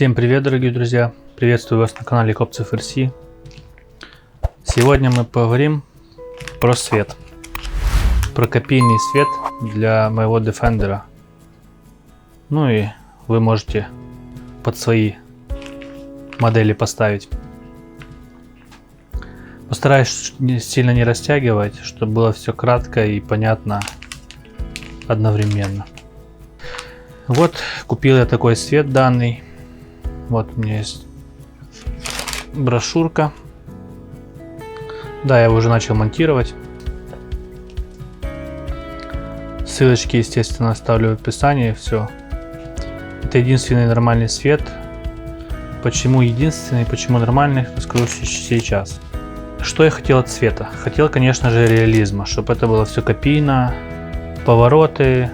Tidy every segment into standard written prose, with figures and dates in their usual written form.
Всем привет, дорогие друзья! Приветствую вас на канале Копцев РС. Сегодня мы поговорим про свет. Про копийный свет для моего Defender. Ну и вы можете под свои модели поставить. Постараюсь сильно не растягивать, чтобы было все кратко и понятно одновременно. Вот купил я такой свет данный. Вот у меня есть брошюрка. Да, я его уже начал монтировать. Ссылочки, естественно, оставлю в описании. Все. Это единственный нормальный свет. Почему единственный, почему нормальный, расскажу сейчас. Что я хотел от света? Хотел, конечно же, реализма, чтобы это было все копийно, повороты,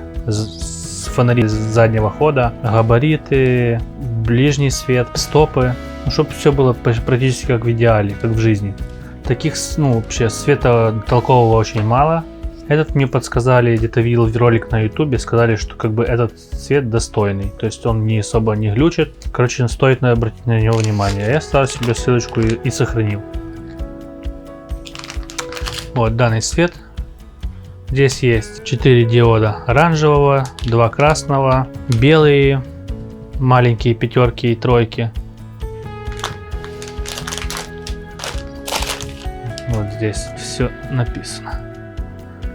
фонари заднего хода, габариты, ближний свет, стопы, чтобы все было практически как в идеале, как в жизни. Таких, вообще света толкового очень мало. Этот мне подсказали, где-то видел ролик на ютубе, сказали, что как бы этот цвет достойный, то есть он не особо не глючит. Короче, стоит обратить на него внимание. Я ставил себе ссылочку и сохранил. Вот данный свет. Здесь есть 4 диода оранжевого, 2 красного, белые, маленькие пятерки и тройки. Вот здесь все написано.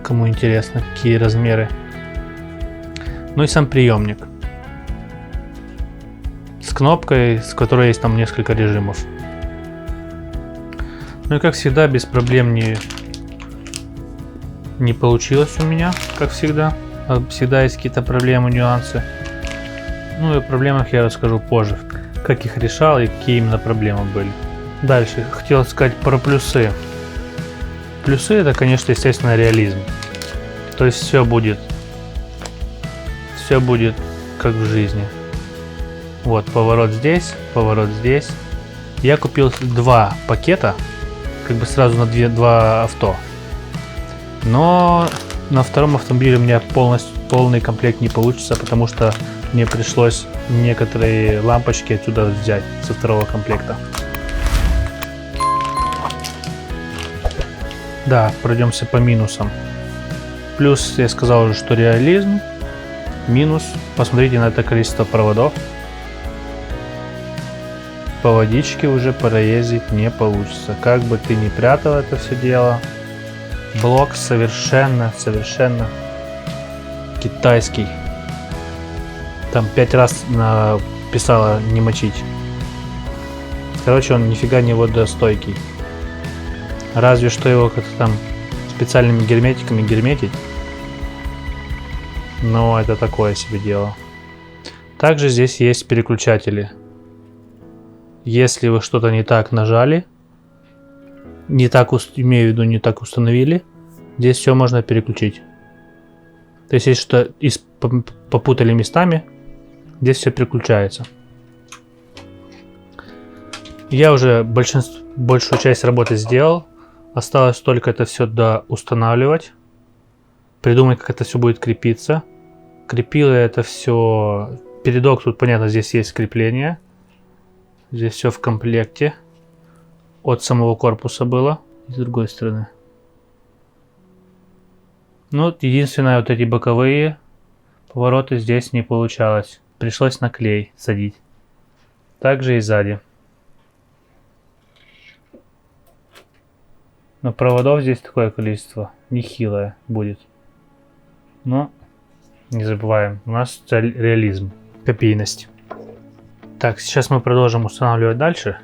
Кому интересно, какие размеры. Ну и сам приемник. С кнопкой, с которой есть там несколько режимов. Ну и как всегда, без проблем не получилось у меня, как всегда. Всегда есть какие-то проблемы, нюансы. Ну и о проблемах я расскажу позже, как их решал и какие именно проблемы были. Дальше хотел сказать про плюсы. Плюсы — это, конечно, естественно, реализм. То есть все будет как в жизни. Вот поворот здесь, поворот здесь. Я купил 2 пакета, как бы сразу на 2 авто. Но на втором автомобиле у меня полный комплект не получится, потому что мне пришлось некоторые лампочки отсюда взять со второго комплекта. Да, пройдемся по минусам. Плюс я сказал уже, что реализм. Минус, посмотрите на это количество проводов. По водичке уже проездить не получится. Как бы ты ни прятал это все дело, блок совершенно китайский. Там 5 раз написала не мочить. Короче, он нифига не водостойкий. Разве что его как-то там специальными герметиками герметить. Но это такое себе дело. Также здесь есть переключатели. Если вы что-то не так нажали, имею в виду, не так установили, здесь все можно переключить. То есть, если что попутали местами, здесь все переключается. Я уже большую часть работы сделал. Осталось только это все устанавливать. Придумать, как это все будет крепиться. Крепил я это все. Передок тут, понятно, здесь есть крепление. Здесь все в комплекте. От самого корпуса было. И с другой стороны. Ну, единственное, вот эти боковые повороты здесь не получалось. Пришлось на клей садить. Также и сзади. Но проводов здесь такое количество. Нехилое будет. Но не забываем. У нас цель реализм. Копийность. Так, сейчас мы продолжим устанавливать дальше.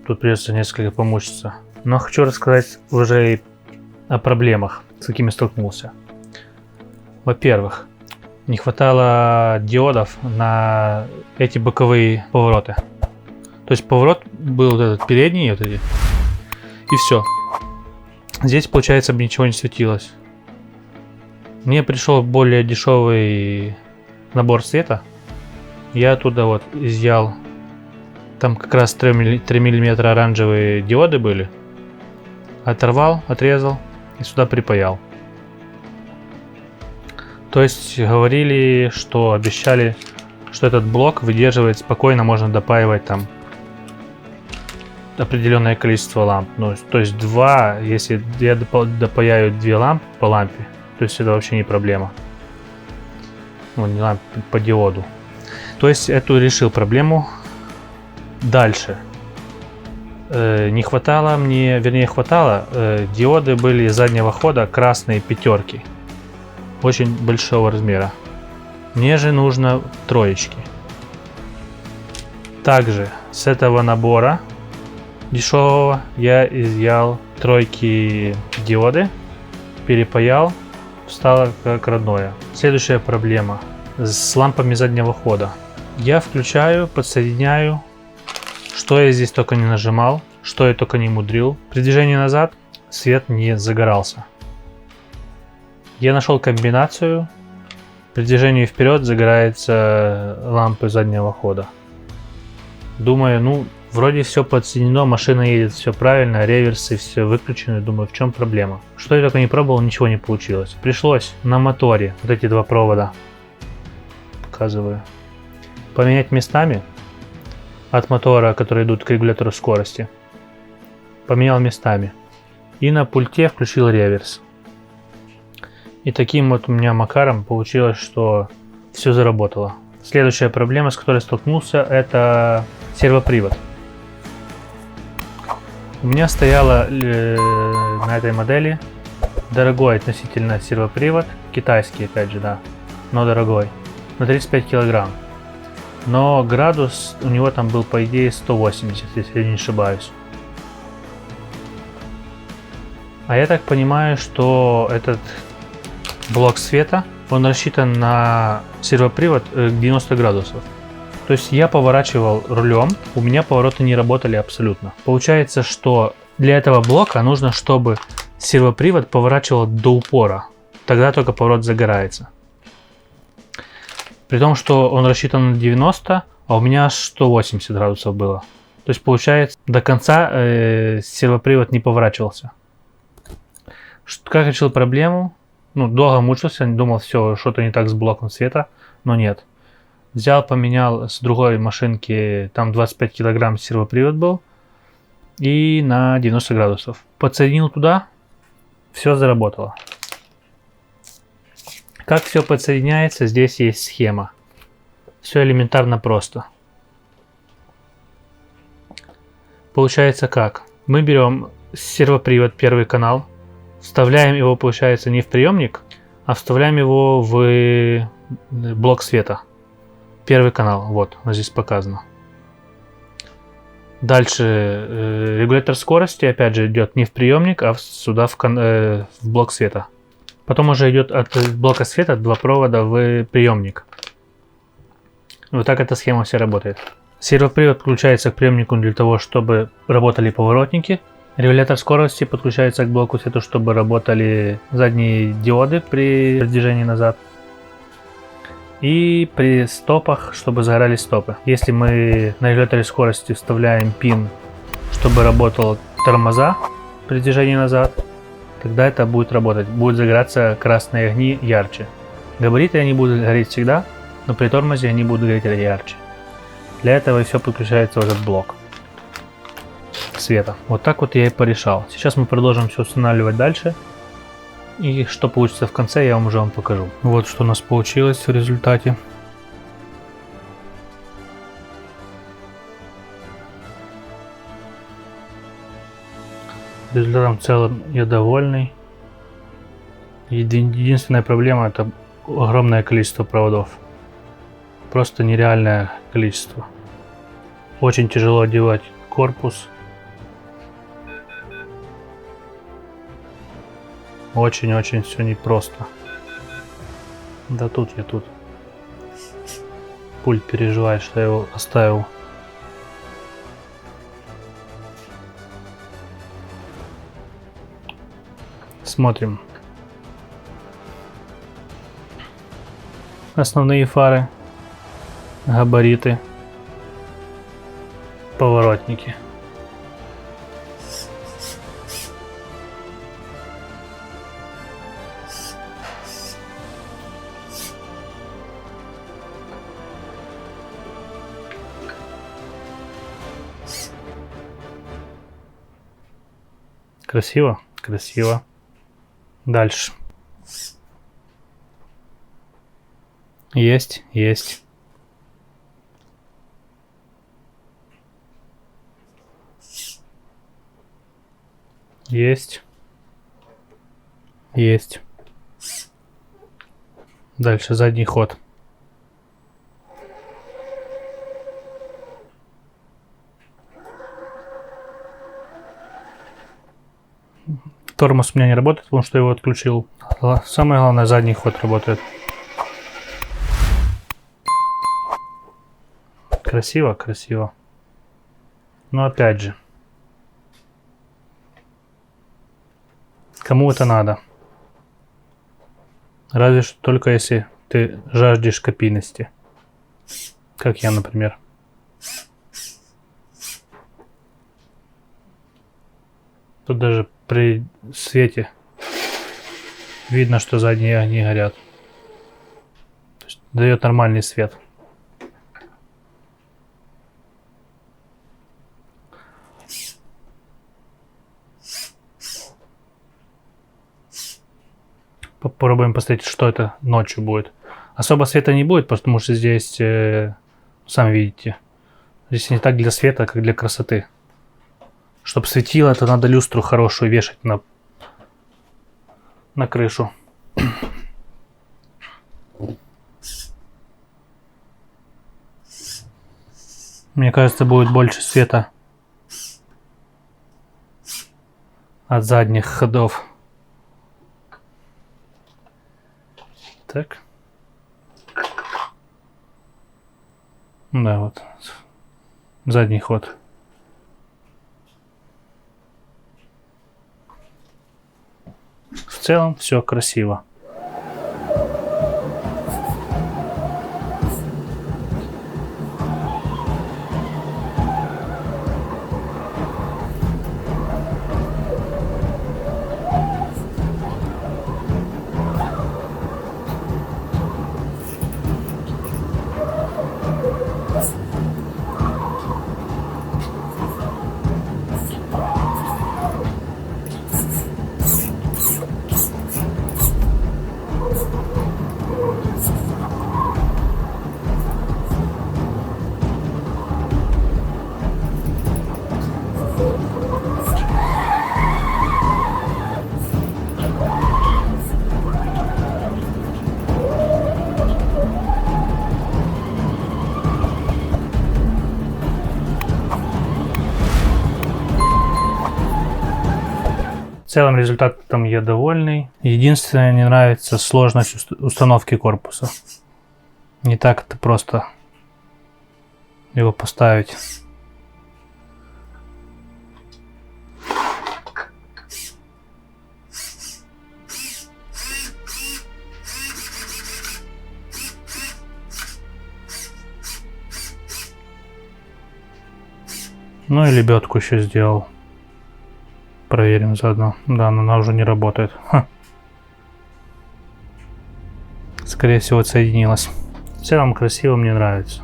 Тут придется несколько помучиться. Но хочу рассказать уже и о проблемах, с какими столкнулся. Во-первых, не хватало диодов на эти боковые повороты. То есть поворот был вот этот передний, вот эти. И все. Здесь, получается, ничего не светилось. Мне пришел более дешевый набор света. Я оттуда вот изъял. Там как раз 3 мм оранжевые диоды были. Оторвал, отрезал и сюда припаял. То есть говорили, что обещали что этот блок выдерживает спокойно, можно допаивать там определенное количество ламп. Ну, то есть 2, если я допаяю 2 лампы по лампе, то есть это вообще не проблема. Ну, не лампы, по диоду. То есть эту решил проблему. Дальше. Не хватало мне, вернее хватало, диоды были заднего хода красные пятерки. Очень большого размера. Мне же нужно троечки. Также с этого набора дешевого я изъял тройки диоды, перепаял, стало как родное. Следующая проблема с лампами заднего хода. Я включаю, подсоединяю, что я здесь только не нажимал, что я только не мудрил. При движении назад свет не загорался. Я нашел комбинацию. При движении вперед загораются лампы заднего хода. Думаю, ну, вроде все подсоединено, машина едет, все правильно, реверсы все выключены. Думаю, в чем проблема? Что я только не пробовал, ничего не получилось. Пришлось на моторе вот эти два провода, показываю, поменять местами от мотора, которые идут к регулятору скорости. Поменял местами. И на пульте включил реверс. И таким вот у меня макаром получилось, что все заработало. Следующая проблема, с которой столкнулся, это сервопривод. У меня стояло на этой модели дорогой относительно сервопривод, китайский опять же, да, но дорогой, на 35 килограмм. Но градус у него там был по идее 180, если я не ошибаюсь. А я так понимаю, что этот блок света, он рассчитан на сервопривод 90 градусов. То есть я поворачивал рулем, у меня повороты не работали абсолютно. Получается, что для этого блока нужно, чтобы сервопривод поворачивал до упора. Тогда только поворот загорается. При том, что он рассчитан на 90, а у меня аж 180 градусов было. То есть получается, до конца сервопривод не поворачивался. Как решил проблему? Ну, долго мучился, думал, все, что-то не так с блоком света, но нет. Взял, поменял с другой машинки, там 25 килограмм сервопривод был, и на 90 градусов. Подсоединил туда, все заработало. Как все подсоединяется, здесь есть схема. Все элементарно просто. Получается как? Мы берем сервопривод, первый канал, вставляем его, получается, не в приемник, а вставляем его в блок света. Первый канал, вот здесь показано. Дальше регулятор скорости, опять же, идет не в приемник, а сюда в блок света. Потом уже идет от блока света 2 провода в приемник. Вот так эта схема вся работает. Сервопривод подключается к приемнику для того, чтобы работали поворотники. Регулятор скорости подключается к блоку света, чтобы работали задние диоды при движении назад. И при стопах, чтобы загорались стопы. Если мы на регуляторе скорости вставляем пин, чтобы работал тормоза при движении назад, тогда это будет работать. Будут загораться красные огни ярче. Габариты они будут гореть всегда, но при тормозе они будут гореть ярче. Для этого все подключается в этот блок света. Вот так вот я и порешал. Сейчас мы продолжим все устанавливать дальше. И что получится в конце, я уже вам покажу. Вот что у нас получилось в результате. Результатом в целом я довольный. Единственная проблема — это огромное количество проводов. Просто нереальное количество. Очень тяжело одевать корпус. Очень-очень все непросто. Да тут я тут. Пульт переживает, что я его оставил. Смотрим. Основные фары, габариты, поворотники. Красиво? Красиво. Дальше. Есть, есть. Есть. Есть. Дальше задний ход. Тормоз у меня не работает, потому что я его отключил. Самое главное, задний ход работает. Красиво, красиво. Но опять же, кому это надо? Разве что только если ты жаждешь копийности. Как я, например. Тут даже при свете видно, что задние огни горят. То есть дает нормальный свет. Попробуем посмотреть, что это ночью будет. Особо света не будет, потому что здесь, сами видите, здесь не так для света, как для красоты. Чтобы светило, то надо люстру хорошую вешать на крышу. Мне кажется, будет больше света от задних ходов. Так. Да, вот. Задний ход. В целом все красиво. В целом результатом я довольный. Единственное, не нравится сложность установки корпуса. Не так это просто его поставить. Ну и лебедку еще сделал. Проверим заодно. Да, но она уже не работает. Ха. Скорее всего, отсоединилась. В целом красиво, мне нравится.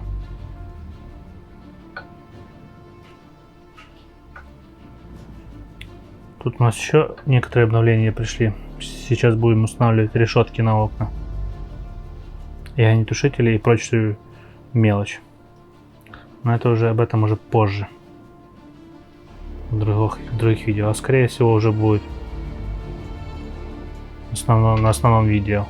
Тут у нас еще некоторые обновления пришли. Сейчас будем устанавливать решетки на окна. И огнетушители и прочую мелочь. Но это уже об этом уже позже. В других видео. А скорее всего уже будет на основном видео.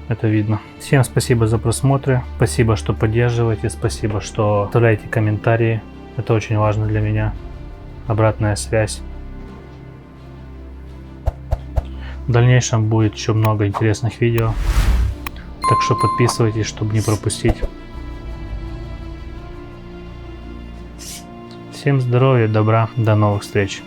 Это видно. Всем спасибо за просмотры. Спасибо, что поддерживаете. Спасибо, что оставляете комментарии. Это очень важно для меня. Обратная связь. В дальнейшем будет еще много интересных видео. Так что подписывайтесь, чтобы не пропустить. Всем здоровья, добра, до новых встреч.